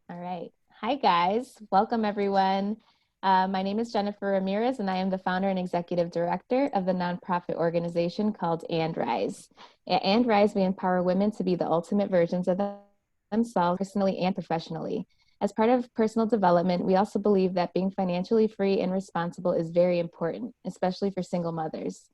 All right. Hi, guys. Welcome, everyone. My name is Jennifer Ramirez, and I am the founder and executive director of the nonprofit organization called And Rise. At And Rise, we empower women to be the ultimate versions of themselves, personally and professionally. As part of personal development, we also believe that being financially free and responsible is very important, especially for single mothers.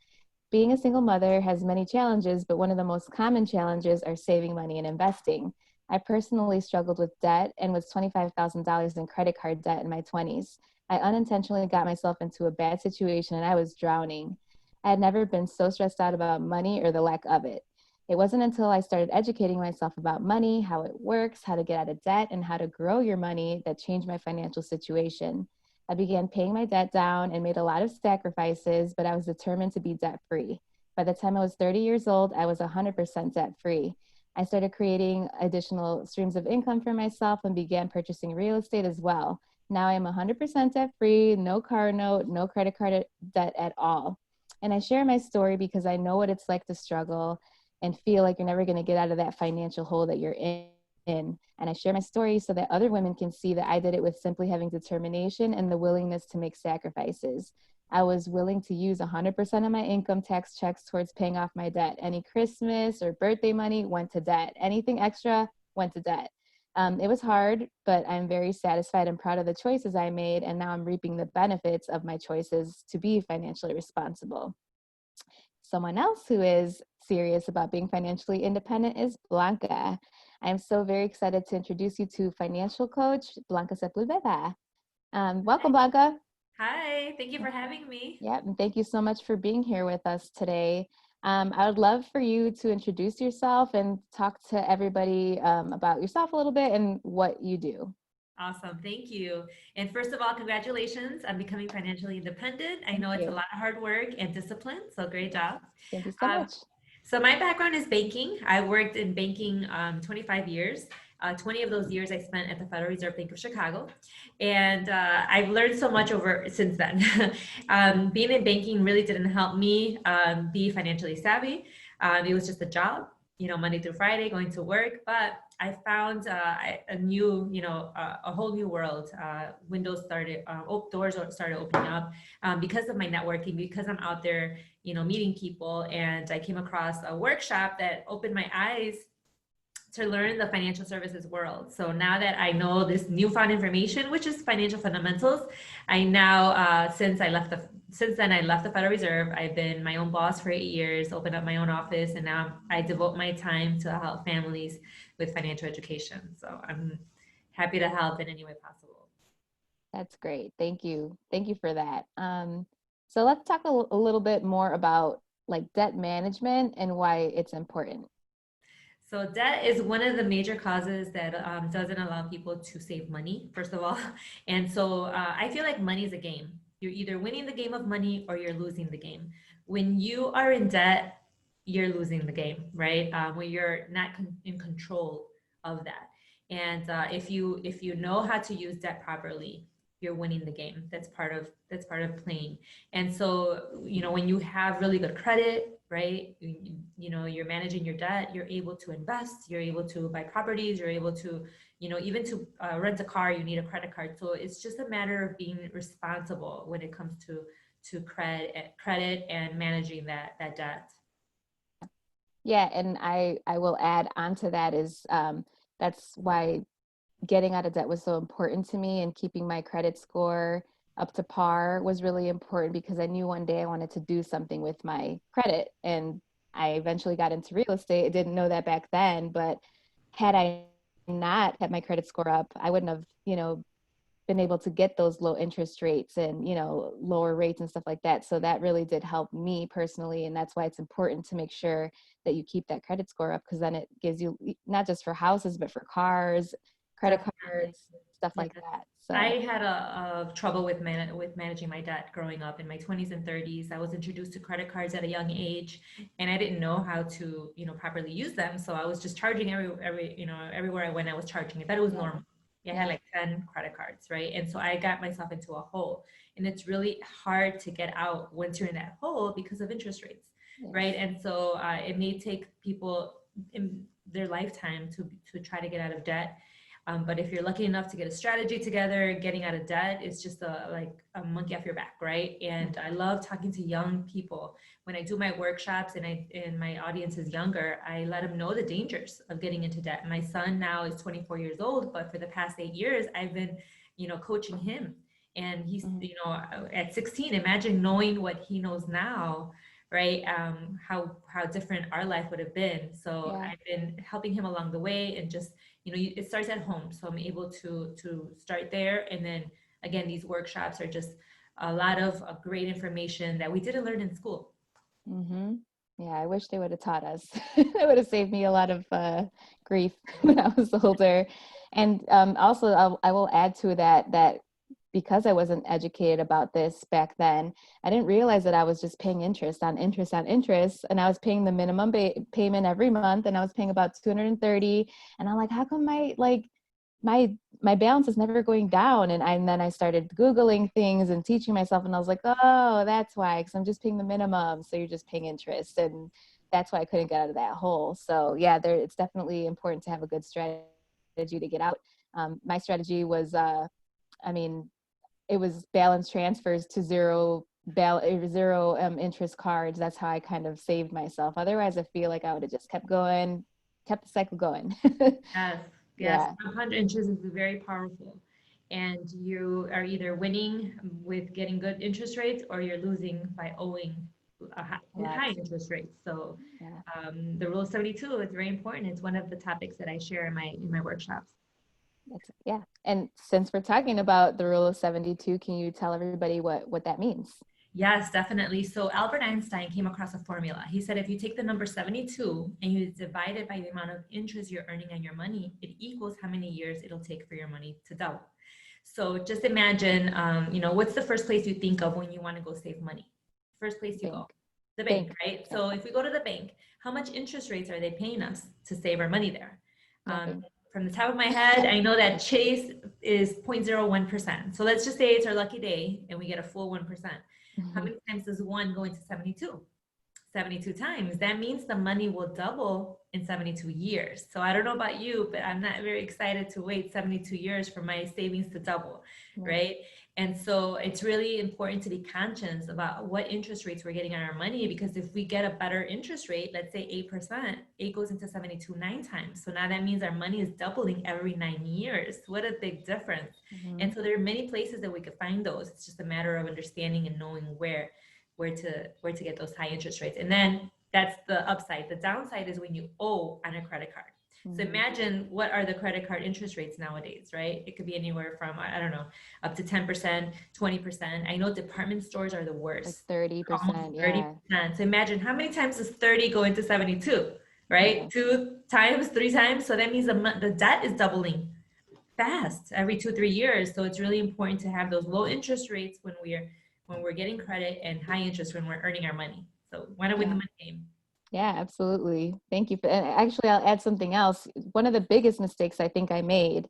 Being a single mother has many challenges, but one of the most common challenges are saving money and investing. I personally struggled with debt and was $25,000 in credit card debt in my 20s. I unintentionally got myself into a bad situation and I was drowning. I had never been so stressed out about money or the lack of it. It wasn't until I started educating myself about money, how it works, how to get out of debt, and how to grow your money that changed my financial situation. I began paying my debt down and made a lot of sacrifices, but I was determined to be debt free. By the time I was 30 years old, I was 100% debt free. I started creating additional streams of income for myself and began purchasing real estate as well. Now I am 100% debt free, no car note, no credit card debt at all. And I share my story because I know what it's like to struggle and feel like you're never going to get out of that financial hole that you're in. And I share my story so that other women can see that I did it with simply having determination and the willingness to make sacrifices. I was willing to use 100% of my income tax checks towards paying off my debt. Any Christmas or birthday money went to debt. Anything extra went to debt. It was hard, but I'm very satisfied and proud of the choices I made. And now I'm reaping the benefits of my choices to be financially responsible. Someone else who is serious about being financially independent is Blanca. I'm so very excited to introduce you to financial coach Blanca Sepulveda. Welcome, Blanca. Hi, thank you for having me. Yeah, and thank you so much for being here with us today. I would love for you to introduce yourself and talk to everybody about yourself a little bit and what you do. Awesome, thank you. And first of all, congratulations on becoming financially independent. I Thank know it's a you. lot of hard work and discipline, so great job. Thank you so Um, much. so my background is banking. I worked in banking 25 years. 20 of those years I spent at the Federal Reserve Bank of Chicago, and I've learned so much over since then. Being in banking really didn't help me be financially savvy. It was just a job, Monday through Friday, going to work. But I found a new, a whole new world. Windows started, doors started opening up because of my networking, because I'm out there, meeting people. And I came across a workshop that opened my eyes to learn the financial services world. So now that I know this newfound information, which is financial fundamentals, I now since then I left the Federal Reserve. I've been my own boss for 8 years, opened up my own office, and now I devote my time to help families with financial education. So I'm happy to help in any way possible. That's great. Thank you. Thank you for that. So let's talk a little bit more about like debt management and why it's important. So debt is one of the major causes that doesn't allow people to save money, first of all. And so I feel like money is a game. You're either winning the game of money or you're losing the game. When you are in debt, you're losing the game, right? When you're not in control of that. And if you know how to use debt properly, you're winning the game. That's part of playing. And so, when you have really good credit, right? You're managing your debt, you're able to invest, you're able to buy properties, you're able to, even to rent a car, you need a credit card. So it's just a matter of being responsible when it comes to credit and managing that debt. Yeah, and I will add on to that is that's why getting out of debt was so important to me, and keeping my credit score up to par was really important because I knew one day I wanted to do something with my credit. And I eventually got into real estate. I didn't know that back then, but had I not had my credit score up, I wouldn't have, been able to get those low interest rates and, lower rates and stuff like that. So that really did help me personally. And that's why it's important to make sure that you keep that credit score up, because then it gives you not just for houses, but for cars, credit Definitely. cards, stuff Yeah. like that. I So, had a trouble with managing my debt growing up in my 20s and 30s. I was introduced to credit cards at a young age, and I didn't know how to, properly use them. So I was just charging everywhere I went, I was charging. I thought it was yeah, normal. Yeah, I had yeah, like 10 credit cards, right? And so I got myself into a hole, and it's really hard to get out once you're in that hole because of interest rates, right? yes, And so it may take people in their lifetime to try to get out of debt. But if you're lucky enough to get a strategy together, getting out of debt is just like a monkey off your back, right? And I love talking to young people. When I do my workshops and my audience is younger, I let them know the dangers of getting into debt. My son now is 24 years old, but for the past 8 years, I've been, coaching him. And he's, at 16, imagine knowing what he knows now, right? How different our life would have been. So Yeah. I've been helping him along the way, and just, it starts at home. So I'm able to start there, and then again, these workshops are just a lot of great information that we didn't learn in school. Mm-hmm. Yeah, I wish they would have taught us. It would have saved me a lot of grief when I was older. And also, I will add to that because I wasn't educated about this back then, I didn't realize that I was just paying interest on interest on interest, and I was paying the minimum payment every month, and I was paying about 230. And I'm like, how come my balance is never going down? And then I started Googling things and teaching myself, and I was like, oh, that's why, because I'm just paying the minimum. So you're just paying interest. And that's why I couldn't get out of that hole. So yeah, it's definitely important to have a good strategy to get out. My strategy was, I mean, it was balance transfers to zero interest cards. That's how I kind of saved myself. Otherwise, I feel like I would have just kept the cycle going. Yes, yes, Yeah. 100 inches is very powerful. And you are either winning with getting good interest rates, or you're losing by owing high Lots. interest rates. So Yeah. the rule of 72 is very important. It's one of the topics that I share in my workshops. Yeah. And since we're talking about the rule of 72, can you tell everybody what that means? Yes, definitely. So Albert Einstein came across a formula. He said if you take the number 72 and you divide it by the amount of interest you're earning on your money, it equals how many years it'll take for your money to double. So just imagine, what's the first place you think of when you want to go save money? First place you go, Bank. the bank, Bank. right? Yep. So if we go to the bank, how much interest rates are they paying us to save our money there? Um, Nothing. from the top of my head, I know that Chase is 0.01%. So let's just say it's our lucky day and we get a full 1%. How many times does one go into 72? 72 times. That means the money will double in 72 years. So I don't know about you, but I'm not very excited to wait 72 years for my savings to double, Right. right? And so it's really important to be conscious about what interest rates we're getting on our money, because if we get a better interest rate, let's say 8%, 8 goes into 72 9 times. So now that means our money is doubling every 9 years. What a big difference. Mm-hmm. And so there are many places that we could find those. It's just a matter of understanding and knowing where to get those high interest rates. And then that's the upside. The downside is when you owe on a credit card. So Mm-hmm. imagine, what are the credit card interest rates nowadays, right? It could be anywhere from, I don't know, up to 10%, 20%. I know department stores are the Like worst, almost 30%. Yeah. 30%. So imagine how many times does 30 go into 72, Yeah. right? 2 times, 3 times. So that means the debt is doubling fast every 2 3 years. So it's really important to have those low interest rates when we're getting credit, and high interest when we're earning our money. So want to win the Yeah. money game. Yeah, absolutely. Thank you for, and actually I'll add something else. One of the biggest mistakes I think I made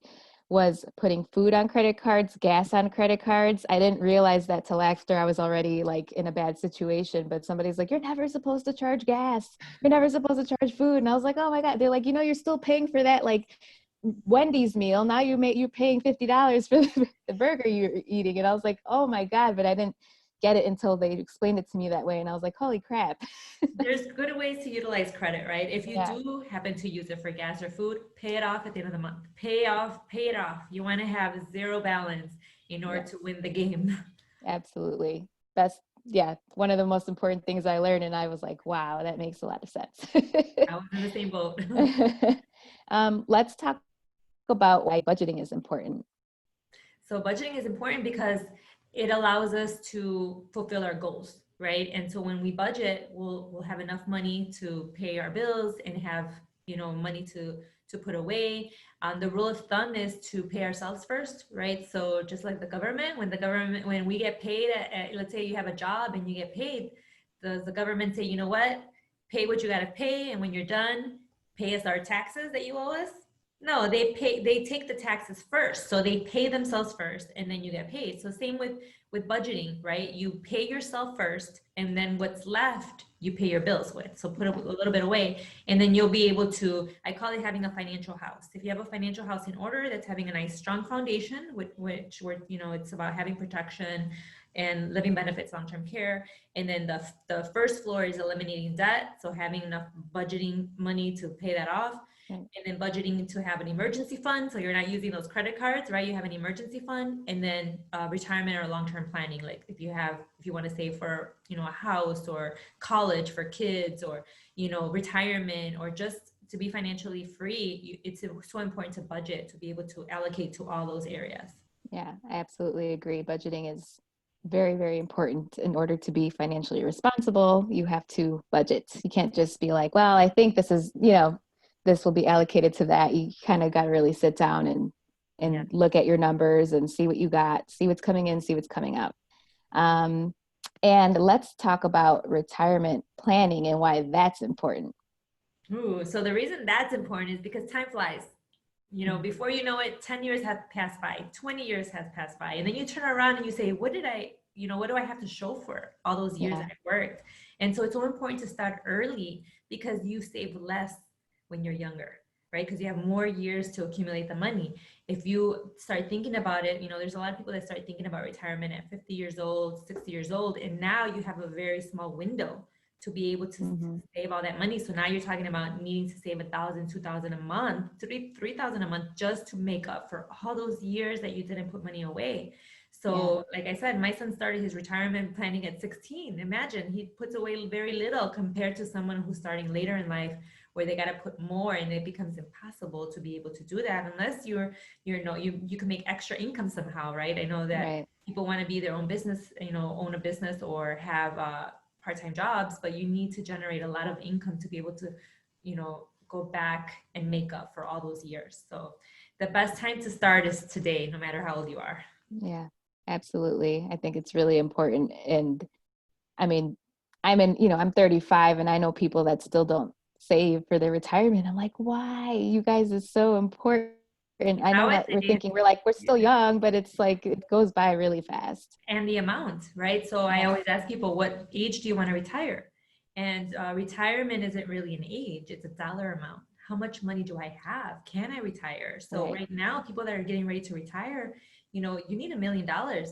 was putting food on credit cards, gas on credit cards. I didn't realize that till after I was already like in a bad situation, but somebody's like, you're never supposed to charge gas. You're never supposed to charge food. And I was like, oh my God. They're like, you're still paying for that like Wendy's meal. Now you're paying $50 for the burger you're eating. And I was like, oh my God, but I didn't get it until they explained it to me that way. And I was like, holy crap. There's good ways to utilize credit, right? If you Yeah. do happen to use it for gas or food, pay it off at the end of the month. Pay it off. You want to have zero balance in order Yes, to win the game. absolutely. That's, yeah, one of the most important things I learned. And I was like, wow, that makes a lot of sense. I was in the same boat. Let's talk about why budgeting is important. So budgeting is important because it allows us to fulfill our goals, right? And so when we budget, we'll have enough money to pay our bills and have, money to put away. The rule of thumb is to pay ourselves first, right? So just like the government, when we get paid, let's say you have a job and you get paid, does the government say, you know what, pay what you got to pay, and when you're done, pay us our taxes that you owe us? No, they take the taxes first. So they pay themselves first and then you get paid. So same with budgeting, right? You pay yourself first and then what's left you pay your bills with. So put a little bit away and then you'll be able to, I call it having a financial house. If you have a financial house in order, that's having a nice strong foundation, which it's about having protection and living benefits, long-term care. And then the first floor is eliminating debt. So having enough budgeting money to pay that off, Right. and then budgeting to have an emergency fund, so you're not using those credit cards, right? You have an emergency fund, and then retirement or long-term planning, like if you want to save for a house or college for kids, or retirement, or just to be financially free. It's so important to budget, to be able to allocate to all those areas. Yeah, I absolutely agree. Budgeting is very, very important. In order to be financially responsible, you have to budget. You can't just be like, well, I think this is, this will be allocated to that. You kind of got to really sit down and Yeah. look at your numbers and see what you got, see what's coming in, see what's coming out. Um, and let's talk about retirement planning and why that's important. Ooh, so the reason that's important is because time flies. Before you know it, 10 years have passed by, 20 years has passed by. And then you turn around and you say, what do I have to show for all those years Yeah, that I worked? And so it's so important to start early because you save less when you're younger, right? Because you have more years to accumulate the money. If you start thinking about it, there's a lot of people that start thinking about retirement at 50 years old, 60 years old, and now you have a very small window to be able to hmm, save all that money. So now you're talking about needing to save 1,000, 2,000 a month, 3,000 a month, just to make up for all those years that you didn't put money away. yeah, So like I said, my son started his retirement planning at 16. Imagine, he puts away very little compared to someone who's starting later in life, where they got to put more, and it becomes impossible to be able to do that unless you can make extra income somehow, right? I know that right. people want to be their own business, own a business or have part-time jobs, but you need to generate a lot of income to be able to, go back and make up for all those years. So the best time to start is today, no matter how old you are. Yeah, absolutely. I think it's really important. And I mean, I'm 35 and I know people that still don't save for their retirement. I'm like, why? You guys is so important. I know that Nowadays, we're like, we're still young, but it's like, it goes by really fast. and the amount, right? So I Yeah, always ask people, what age do you want to retire? And retirement isn't really an age, it's a dollar amount. How much money do I have? Can I retire? So right, right now, people that are getting ready to retire, you need $1 million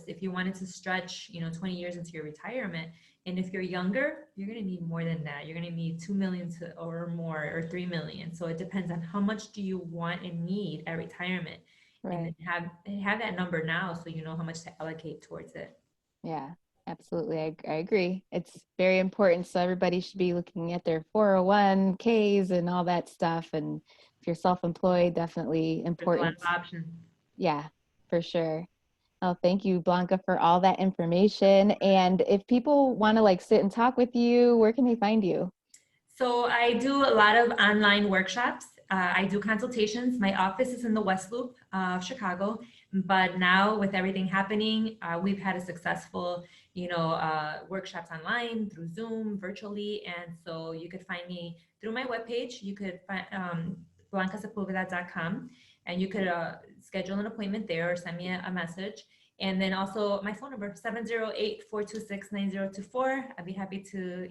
if you wanted to stretch, 20 years into your retirement. And if you're younger, you're going to need more than that. You're going to need 2 million or more, or 3 million. So it depends on how much do you want and need at retirement, and then right. have that number now so you know how much to allocate towards it. Yeah, absolutely. I agree. It's very important. So everybody should be looking at their 401ks and all that stuff. And if you're self-employed, definitely There's a lot important. of options. Yeah, for sure. Oh, thank you, Blanca, for all that information. And if people want to like sit and talk with you, where can they find you? So I do a lot of online workshops. I do consultations. My office is in the West Loop of Chicago, but now with everything happening, we've had a successful, workshops online through Zoom, virtually, and so you could find me through my webpage. You could find blancasepulveda.com, and you could schedule an appointment there or send me a message. And then also my phone number, 708-426-9024. I'd be happy to,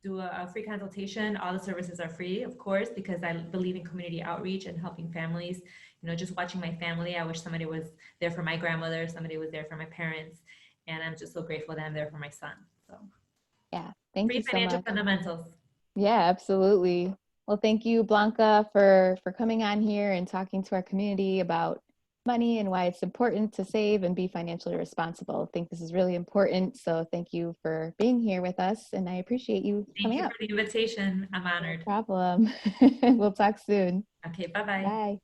do a free consultation. All the services are free, of course, because I believe in community outreach and helping families. Just watching my family. I wish somebody was there for my grandmother, somebody was there for my parents, and I'm just so grateful that I'm there for my son. So Yeah, thank free you so financial much. fundamentals. Yeah, absolutely. Well, thank you, Blanca, for coming on here and talking to our community about money and why it's important to save and be financially responsible. I think this is really important. So thank you for being here with us, and I appreciate you Thank coming you out. for the invitation. I'm No honored. problem. We'll talk soon. Okay, bye bye. Bye.